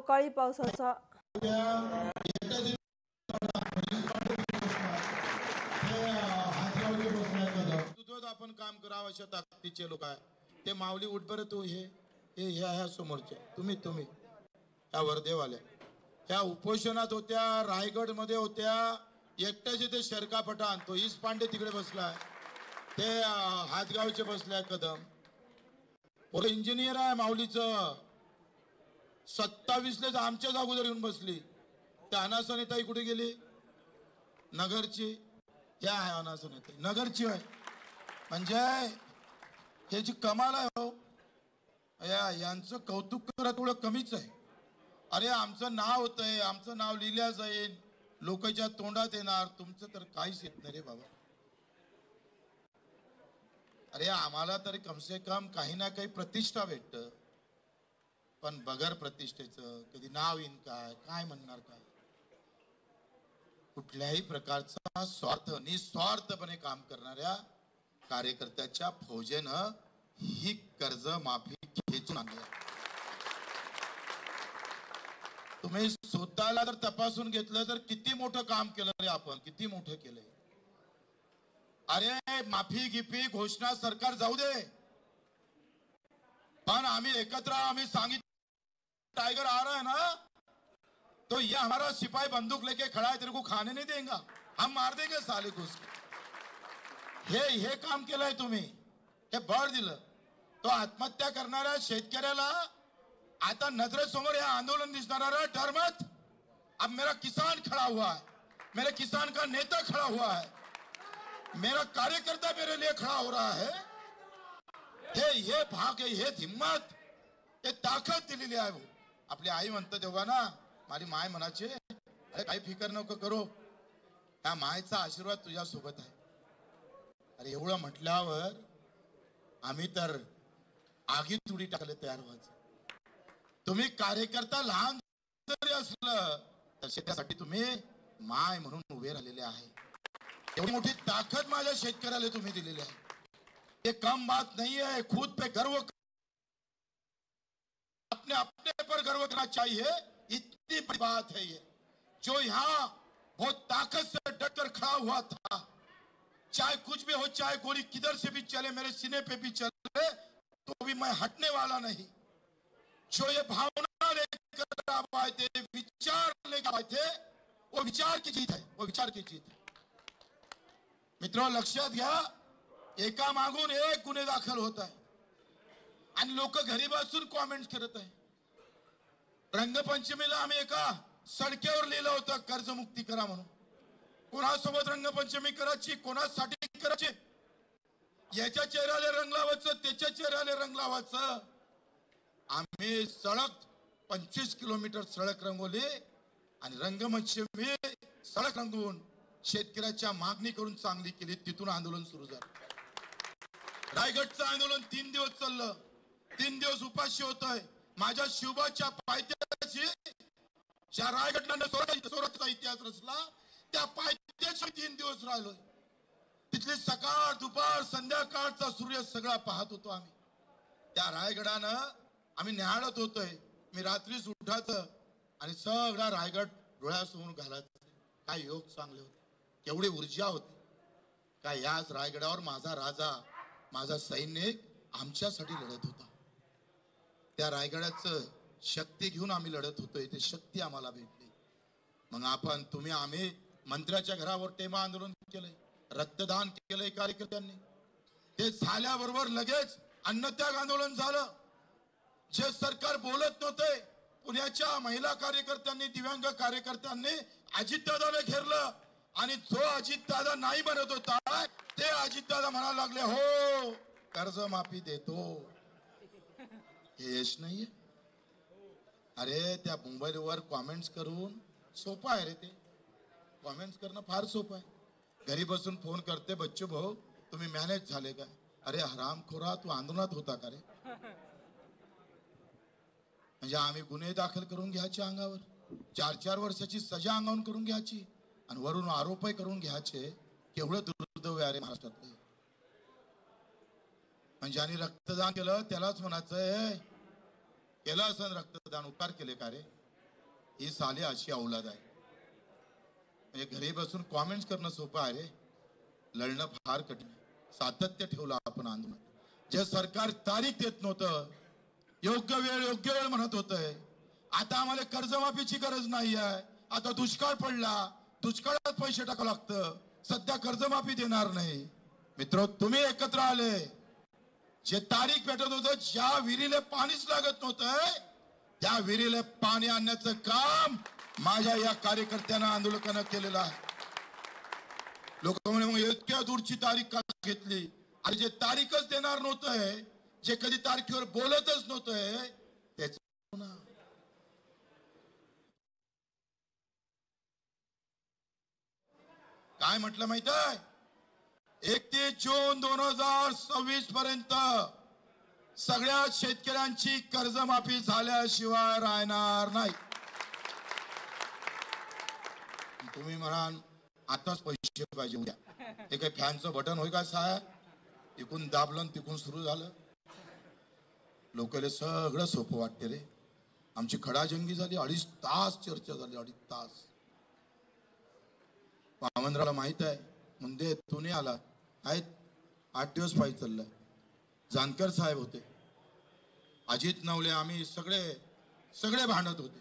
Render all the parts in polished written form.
अवकाळी पावसाचा आपण काम करावं अशा ताकदीचे लोक आहे ते माऊली उठबर तू हे ह्या समोरच्या तुम्ही त्या वर्धेवाल्या त्या उपोषणात होत्या, रायगड मध्ये होत्या, एकट्याचे ते शरका पठाण तो ईस पांडे तिकडे बसलाय, ते हातगावचे बसलाय कदम पोरं इंजिनियर आहे माऊलीचं 27 ला आमच्याच अगोदर येऊन बसली. त्या अनासनेताई कुठे गेली? नगरची या आहे अनासनेताई नगरची आहे. म्हणजे ह्याची कमाल आहे हो, यांचं कौतुक करा थोडं कमीच आहे. अरे आमचं नाव होतंय, आमचं नाव लिहिल्या जाईल, लोकांच्या तोंडात येणार, तुमचं तर काहीच येत नाही रे बाबा. अरे आम्हाला तरी कमसे कम काही ना काही प्रतिष्ठा भेटत, पण बगर प्रतिष्ठेचं कधी नाव येईन काय म्हणणार काय? कुठल्याही प्रकारचा स्वार्थ निस्वार्थपणे काम करणाऱ्या कार्यकर्त्याच्या फौजेनं ही कर्ज माफी खेचून आणली. तुम्ही स्वतःला जर तपासून घेतलं तर किती मोठं काम केलं रे आपण, किती मोठं केलंय. अरे माफी गिफी घोषणा सरकार जाऊ दे, पण आम्ही एकत्र आम्ही सांगितलं टाइगर आ रहा है ना तो ये हमारा सिपाही बंदूक लेके खड़ा है, तेरे को खाने नहीं देगा, हम मार देंगे साले को. हे काम केलंय तुम्ही, हे बळ दिलं. तो आत्महत्या करणाऱ्या शेतकऱ्याला आता नजरेसमोर हे आंदोलन दिसणारा डर मत, अब मेरा किसान खड़ा हुआ है, मेरे किसान का नेता खड़ा हुआ है, मेरा कार्यकर्ता मेरे लिए खड़ा हो रहा है. हे भाग हे हिम्मत हे ताकद दिलेली आहे. आपली आई म्हणते तेव्हा ना, माझी माय म्हणायची अरे काही फिकर नको करू, त्या मायचा आशीर्वाद तुझ्या सोबत आहे. अरे एवढं म्हटल्यावर आम्ही तर आगीत उडी टाकले तयार व्हायचं. तुम्ही कार्यकर्ता लहान जरी असलं तर शेतासाठी तुम्ही माय म्हणून उभे राहिलेले आहे. एवढी मोठी ताकद माझ्या शेतकऱ्याला तुम्ही दिलेली आहे. ये कम बात नहीं है. खुद पे गर्व, अपने पर गर्व करना चाहिए, इतनी बड़ी बात है ये. जो यहाँ बहुत ताकत से डटकर खड़ा हुआ था, चाहे कुछ भी हो, चाहे गोली किधर से भी चले, मेरे सीने पे भी चले, तो भी मैं हटने वाला नहीं. जो ये भावना लेकर आए थे, विचार लेकर आए थे, वो विचार की जीत है, वो विचार की जीत है. मित्रों लक्षात घ्या, एका मागून एक गुन्हे दाखल होत आहे आणि लोक घरी बसून कॉमेंट करत आहे. रंगपंचमीला आम्ही एका सडकेवर लिहिलं होतं कर्जमुक्ती करा म्हणून. कोणासोबत रंगपंचमी करायची, कोणासाठी करायची, याच्या चेहऱ्याला रंग लावायचं, त्याच्या चेहऱ्याला रंग लावायचं. आम्ही सडक 25 किलोमीटर सडक रंगवली आणि रंगपंचमी सडक रंगवून शेतकऱ्याच्या मागणी करून चांगली केली. तिथून आंदोलन सुरू झालं. रायगडचं आंदोलन 3 दिवस चाललं, 3 दिवस उपाशी होतंय. माझ्या शिवबाच्या पायथ्याची ज्या रायगडला सोरतचा इतिहास रचला त्या पायथ्याशी 3 दिवस राहिलोय. तिथली सकाळ दुपार संध्याकाळचा सूर्य सगळा पाहत होतो आम्ही. त्या रायगडानं आम्ही न्याहाळत होतोय. मी रात्रीच उठायचं आणि सगळा रायगड डोळ्यासमोर घालायचं. काय योग चांगले होते, केवढी ऊर्जा होती. काय याच रायगडावर माझा राजा, माझा सैनिक आमच्यासाठी लढत होता. त्या रायगडाचं शक्ती घेऊन आम्ही लढत होतोय. ते शक्ती आम्हाला भेटली. मग आपण तुम्ही आम्ही मंत्र्याच्या घरावर टेमा आंदोलन केलंय, रक्तदान केलंय कार्यकर्त्यांनी. ते झाल्याबरोबर लगेच अन्नत्याग आंदोलन झालं. जे सरकार बोलत नव्हते, पुण्याच्या महिला कार्यकर्त्यांनी, दिव्यांग कार्यकर्त्यांनी अजितदादाला घेरलं आणि जो अजितदादा नाही म्हणत होता ते अजितदादा म्हणायला लागले हो कर्जमाफी देतो. हे यश नाहीये. अरे त्या मुंबईवर कॉमेंट्स करून सोपं आहे रे, ते कॉमेंट्स करणं फार सोपं आहे. घरी बसून फोन करते बच्चू भाऊ तुम्ही मॅनेज झाले का? अरे हरामखोरा तू आंदोलनात होता का रे? म्हणजे आम्ही गुन्हे दाखल करून घ्यायचे अंगावर, 4-4 वर्षाची सजा अंगावून करून घ्यायची आणि वरून आरोपही करून घ्यायचे. केवढं दुर्दैव आहे रे महाराष्ट्रातलं. म्हणजे आणि रक्तदान केलं त्यालाच म्हणायचं केलं असं रक्तदान, उपकार केले का रे? ही साली अशी औलाद आहे. म्हणजे घरी बसून कॉमेंट्स करणं सोपं आहे रे, लढणं फार कठीण. सातत्य ठेवलं आपण आंदोलन. जे सरकार तारीख देत नव्हतं, योग्य वेळ म्हणत होतंय. आता आम्हाला कर्जमाफीची गरज नाही आहे, आता दुष्काळ पडला, दुष्काळात पैसे टाकावं लागतं, सध्या कर्जमाफी देणार नाही. मित्र, तुम्ही एकत्र आले, जे तारीख भेटत होतं, ज्या विहिरीला पाणीच लागत नव्हतं त्या विहिरीला पाणी आणण्याचं काम माझ्या या कार्यकर्त्यांना, आंदोलकांना केलेलं आहे. लोक म्हणे मग इतक्या दूरची तारीख का घेतली? आणि जे तारीखच देणार नव्हतंय, जे कधी तारखेवर बोलतच नव्हतंय, त्याच काय म्हटलं माहित आहे? 31 जून 2026 पर्यंत सगळ्या शेतकऱ्यांची कर्जमाफी झाल्याशिवाय राहणार नाही. तुम्ही म्हणाल आताच पैसे पाहिजे उद्या, हे काही फॅनचं बटन होय का साहेब? इकून दाबलं तिकून सुरू झालं. लोकांना सगळं सोपं वाटते रे. आमची खडाजंगी झाली, 2.5 तास चर्चा झाली, 2.5 तास. वामनरावला माहित आहे, मुंदे तो नाही आला, आहेत 8 दिवस पाहिजे चाललाय. जानकर साहेब होते, अजित नवले, आम्ही सगळे भांडत होते,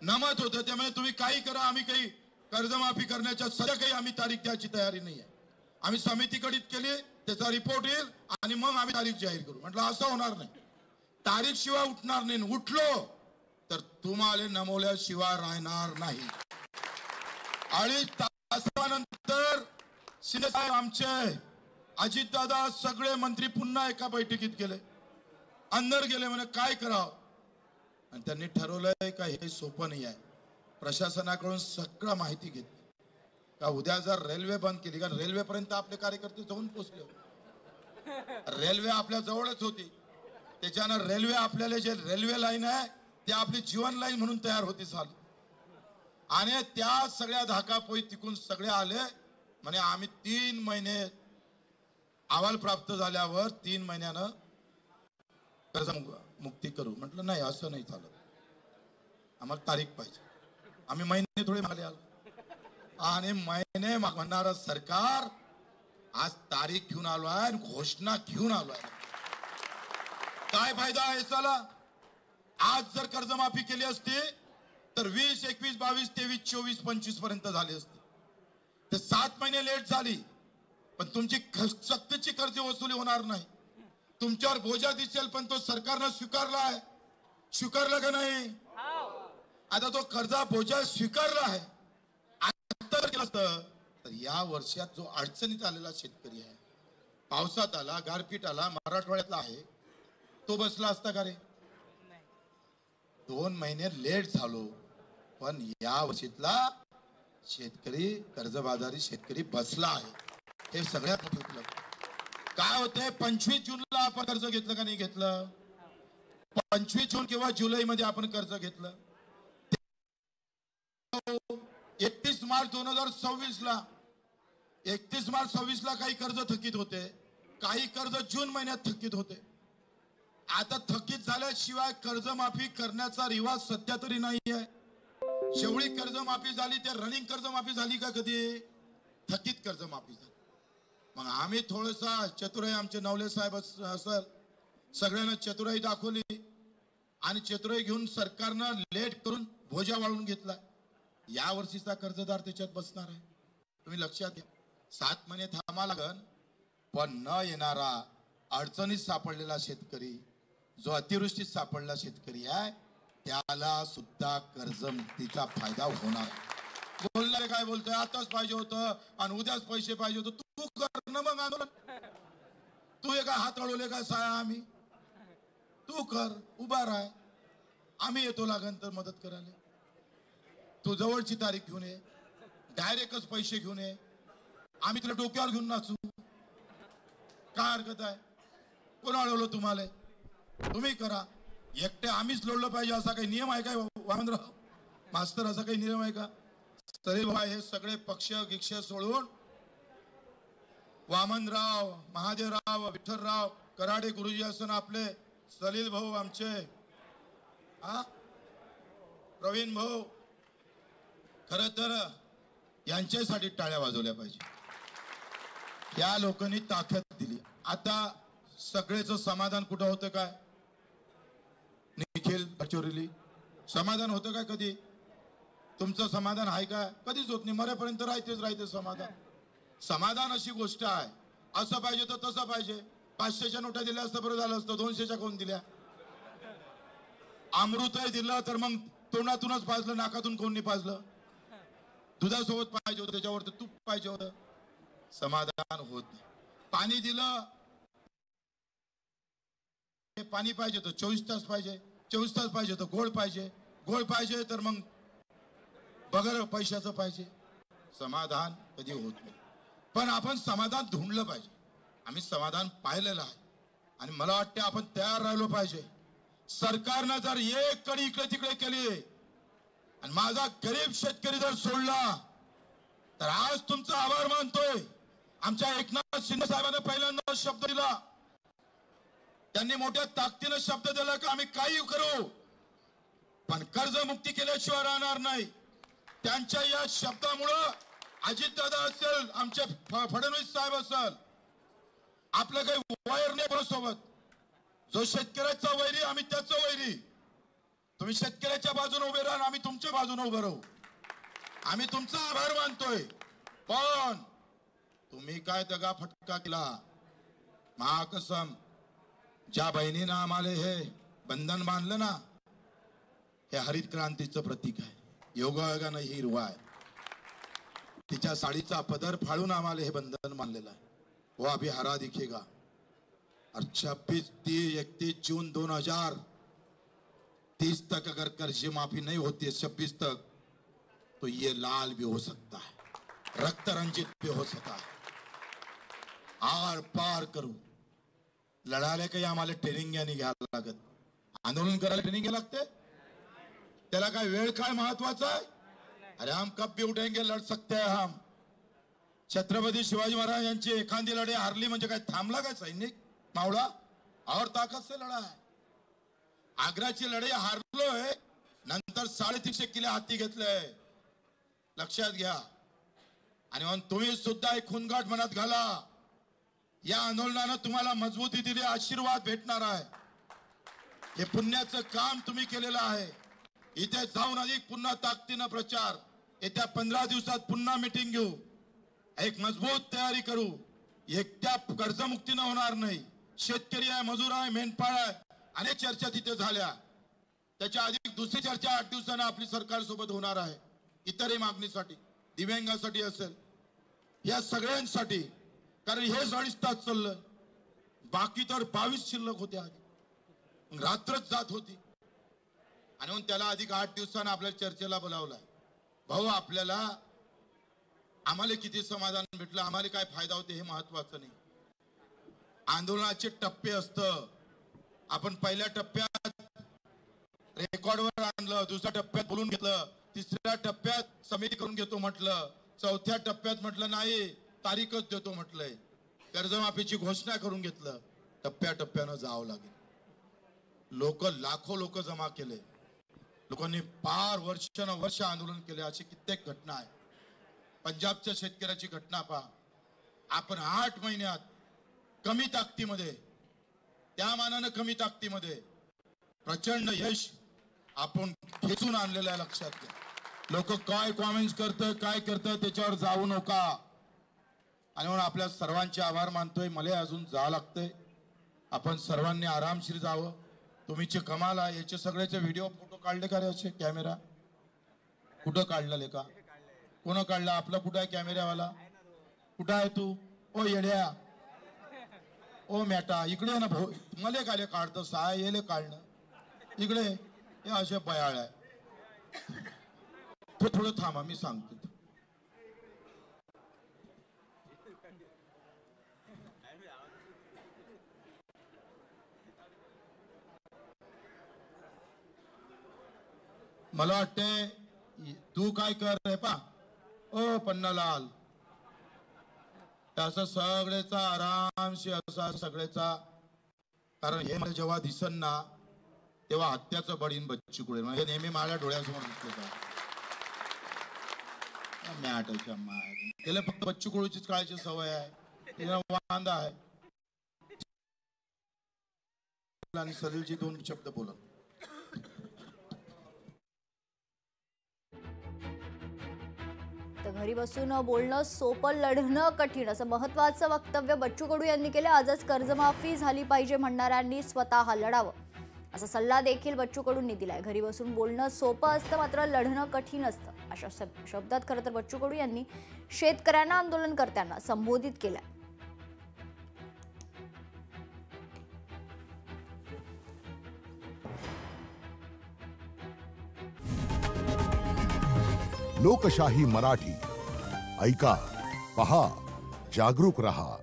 नमत होते. त्यामुळे तुम्ही काही करा, आम्ही काही कर्जमाफी करण्याच्या सध्या काही आम्ही तारीख द्यायची तयारी नाही आहे. आम्ही समितीकडे केली, त्याचा रिपोर्ट येईल आणि मग आम्ही तारीख जाहीर करू. म्हटलं असं होणार नाही, तारीख शिवाय उठणार नाही. उठलो तर तुम्हाला नमवल्याशिवाय राहणार नाही. 2.5 तासानंतर शिंदे साहेब, आमचे अजितदादा, सगळे मंत्री पुन्हा एका बैठकीत गेले, अंदर गेले. म्हणे काय करावं? आणि त्यांनी ठरवलंय का हे सोपं नाही आहे. प्रशासनाकडून सगळं माहिती घेतली का उद्या जर रेल्वे बंद केली, कारण रेल्वे पर्यंत आपले कार्यकर्ते जाऊन पोहोचले, रेल्वे आपल्या जवळच होती, त्याच्यानं रेल्वे आपल्याला जे रेल्वे लाईन आहे ती आपली जीवन लाईन म्हणून तयार होती चालू. आणि त्या सगळ्या धाकापोई तिकून सगळे आले. म्हणे आम्ही 3 महिने अहवाल प्राप्त झाल्यावर 3 महिन्यानं कर्जमुक्ती करू. म्हटलं नाही, असं नाही चालत, आम्हाला तारीख पाहिजे. आम्ही महिने थोडे मागे आलो, आणि महिने म्हणणारं सरकार आज तारीख घेऊन आलो आहे, घोषणा घेऊन आलो आहे. काय फायदा आहे चला? आज जर कर्जमाफी केली असती तर 20, 21, 22, 23, 24, 25 पर्यंत झाली असती. ते 7 महिने लेट झाली, पण तुमची सक्तीची कर्ज वसुली होणार नाही. तुमच्यावर बोजा दिसेल, पण तो सरकारनं स्वीकारला आहे. स्वीकारला का नाही? आता तो कर्जा बोजा स्वीकारला आहे. आता केलं असतं तर या वर्षात जो अडचणीत आलेला शेतकरी आहे, पावसात आला, गारपीट आला, मराठवाड्यातला आहे, तो बसला असता का रे? 2 महिने लेट झालो, पण या वर्षीतला शेतकरी, कर्जबाजारी शेतकरी बसला आहे. हे सगळ्यात मोठं उपलब्ध. काय होते, 25 जूनला आपण कर्ज घेतलं का नाही घेतलं? 25 जून किंवा जुलै मध्ये आपण कर्ज घेतलं. 31 मार्च 2026 ला 31 मार्च 26 ला काही कर्ज थकीत होते, काही कर्ज जून महिन्यात थकीत होते. आता थकीत झाल्याशिवाय कर्जमाफी करण्याचा रिवाज सध्या तरी नाही आहे. जेवढी कर्जमाफी झाली ते रनिंग कर्जमाफी झाली का कधी? थकीत कर्जमाफी झाली. मग आम्ही थोडसा चतुराई, आमचे नवले साहेब असल, सगळ्यांना चतुराई दाखवली आणि चतुराई घेऊन सरकारनं लेट करून बोजा वाढवून घेतला. या वर्षीचा कर्जदार त्याच्यात बसणार आहे. तुम्ही लक्षात घ्या, 7 महिने थांबा लागन, पण न येणारा, अडचणीत सापडलेला शेतकरी, जो अतिवृष्टीत सापडला शेतकरी आहे, त्याला सुद्धा कर्जमुक्तीचा फायदा होणार. बोलणारे काय बोलतोय, आताच पाहिजे होतं आणि उद्याच पैसे पाहिजे होतं. तू कर ना मग आंदोलन. तू एका हात अडवले काय साया? आम्ही, तू कर, उभा राह, आम्ही येतो लागन तर मदत करायला. तू जवळची तारीख घेऊन ये, डायरेक्टच पैसे घेऊन ये, आम्ही तुला डोक्यावर घेऊन नाचू. काय हरकत आहे? कोण अडवलं तुम्हाला? तुम्ही करा. एकटे आम्हीच लढलं पाहिजे असा काही नियम आहे काय वामनराव मास्तर? असा काही नियम आहे का? तरी बाबा हे सगळे पक्ष गिक्ष सोडून वामनराव, महादेवराव, विठ्ठलराव कराडे गुरुजी असं आपले सलील भाऊ आमचे, प्रवीण भाऊ, खरं तर यांच्यासाठी टाळ्या वाजवल्या पाहिजे। या लोकांनी ताकद दिली। आता सगळेच समाधान कुठं होतं काय? निखिल गडचिरोली समाधान होतं काय कधी? तुमचं समाधान आहे का? कधीच होत नाही। मरेपर्यंत राहते समाधान। समाधान अशी गोष्ट आहे, असं पाहिजे तर तसं पाहिजे। 500च्या नोटा दिल्या असतं बरं झालं असतं, 200च्या कोण दिल्या? अमृतही दिलं तर मग तोंडातूनच पाजलं, नाकातून कोण नाही पाजलं? दुधासोबत पाहिजे होतं, त्याच्यावर तूप पाहिजे होतं। समाधान होत नाही। पाणी दिलं, पाणी पाहिजे तर 24 तास पाहिजे, 24 तास पाहिजे तर गोड पाहिजे, गोड पाहिजे तर मग बगर पैशाचं पाहिजे। समाधान कधी होत नाही। पण आपण समाधान ढूंढलं पाहिजे। आम्ही समाधान पाहिलेलं आहे आणि मला वाटतं आपण तयार राहिलो पाहिजे। सरकारनं जर एक कडी इकडे तिकडे केली आणि माझा गरीब शेतकरी जर सोडला तर आज तुमचा आभार मानतोय। आमच्या एकनाथ शिंदे साहेबांनी पहिल्यांदा शब्द दिला, त्यांनी मोठ्या ताकदीने शब्द दिला की आम्ही काही करू पण कर्जमुक्ती केल्याशिवाय राहणार नाही। त्यांच्या या शब्दामुळं अजितदादा असेल, आमचे फडणवीस साहेब असेल, आपलं काही वायर नाही कोणासोबत। जो शेतकऱ्याचा वैरी आम्ही त्याचं वैरी। तुम्ही शेतकऱ्याच्या बाजूने उभे राहा, आम्ही तुमच्या बाजूने उभे राहू। आम्ही तुमचा आभार मानतोय, पण तुम्ही काय दगा फटका केला। महाकसम ज्या बहिणीनं आम्हाला हे बंधन बांधलं ना, हे हरित क्रांतीचं प्रतीक आहे। योगायोगानं ही हिरवा आहे। तिच्या साडीचा पदर फाळून आम्हाला हे बंधन बांधलेलं आहे। वो अभी हरा दिखेगा। और 26, 30, 31 जून 2030 तक अगर कर्ज माफी नहीं होती है 26 तक, तो ये लाल भी हो सकता है, रक्त रंजित भी हो सकता है। आर पार करू। लढायला काही आम्हाला ट्रेनिंग नाही घ्यायला लागत। आंदोलन करायला ट्रेनिंग घ्यायला लागते? त्याला काय वेळ काय महत्वाचा आहे? अरे हम कब भी उठेंगे, लड़ सकते हैं हम। छत्रपती शिवाजी महाराज यांची एखादी लढाई हारली म्हणजे काय थांबला काय सैनिक मावळा? और ताकद से लढा है। आग्राची लढाई हारलोय, नंतर 350 किल्ले हाती घेतले, लक्षात घ्या। आणि म्हणून तुम्ही सुद्धा एक खूनगाठ मनात घाला। या आंदोलनानं तुम्हाला मजबूती दिली, आशीर्वाद भेटणार आहे। हे पुण्याचं काम तुम्ही केलेलं आहे। इथे जाऊन अधिक पुन्हा ताकदीनं प्रचार, येत्या 15 दिवसात पुन्हा मीटिंग घेऊ, एक मजबूत तयारी करू। एकट्या कर्जमुक्तीनं होणार नाही। शेतकरी आहे, मजूर आहे, मेंढपाळ आहे, अनेक चर्चा तिथे झाल्या। त्याच्या अधिक दुसरी चर्चा 8 दिवसांना आपली सरकार सोबत होणार आहे, इतरही मागणीसाठी, दिव्यांगासाठी असेल, या सगळ्यांसाठी। कारण हे 2.5 तास चाललं, बाकी तर 22 शिल्लक होते। आधी रात्रच जात होती आणि म्हणून त्याला अधिक 8 दिवसांना आपल्या चर्चेला बोलावलाय। भाऊ, आपल्याला आम्हाला किती समाधान भेटलं, आम्हाला काय फायदा होते हे महत्वाचं नाही। आंदोलनाचे टप्पे असतं। आपण पहिल्या टप्प्यात रेकॉर्डवर आणलं, दुसऱ्या टप्प्यात बोलून घेतलं, तिसऱ्या टप्प्यात समिती करून घेतो म्हटलं, चौथ्या टप्प्यात म्हटलं नाही तारीखच देतो म्हटलंय, कर्जमाफीची घोषणा करून घेतलं। टप्प्याटप्प्यानं जावं लागेल। लाखो लोक जमा केले, लोकांनी पार वर्ष आंदोलन केले। अशी कित्येक घटना आहे। पंजाबच्या शेतकऱ्याची घटना पहा। आपण 8 महिन्यात कमी ताकदीमध्ये, त्या मानानं कमी ताकदीमध्ये प्रचंड यश आपण खेचून आणलेलं आहे, लक्षात घ्या। लोक काय कॉमेंट्स करतं, काय करतं त्याच्यावर जाऊ नका। आणि म्हणून आपल्या सर्वांचे आभार मानतोय। मला अजून जावं लागतंय, आपण सर्वांनी आरामशीर जावं। तुम्हीचे कमाल आहे, याचे सगळ्याचे व्हिडिओ फोटो काढले का रे? असे कॅमेरा कुठं काढले का? कोण काढला? आपला कुठं आहे कॅमेरावाला? कुठं आहे तू? ओ येड्या, ओ मॅटा, इकडे ना भाऊ। मला काय काढतं साय, येले काढणं इकडे, हे असे बयाळ आहे। थोडं थांबा, मी सांगतो। मला वाटते तू काय कर रे पा, ओ पन्नालाल, असं सगळेचा आरामशी असा सगळेचा। कारण हे मला जेव्हा दिसन ना तेव्हा हत्याचं बळीन बच्चू कडू. हे नेहमी माझ्या डोळ्यासमोर दिसलं. मॅटच्या माय त्याला फक्त बच्चू कडूचीच काळाची सवय आहे. तिला वांदा आहे. आणि सलीलची 2 शब्द बोला. तर घरी बसून बोलणं सोपं, लढणं कठीण, असं महत्त्वाचं वक्तव्य बच्चू कडू यांनी केलं. आजच कर्जमाफी झाली पाहिजे म्हणणाऱ्यांनी स्वतः लढावं, असा सल्ला देखील बच्चू कडूंनी दिलाय. घरी बसून बोलणं सोपं असतं, मात्र लढणं कठीण असतं, अशा शब्दात खरं तर बच्चू कडू यांनी शेतकऱ्यांना, आंदोलनकर्त्यांना संबोधित केलंय. लोकशाही मराठी ऐका, पहा, जागरूक रहा.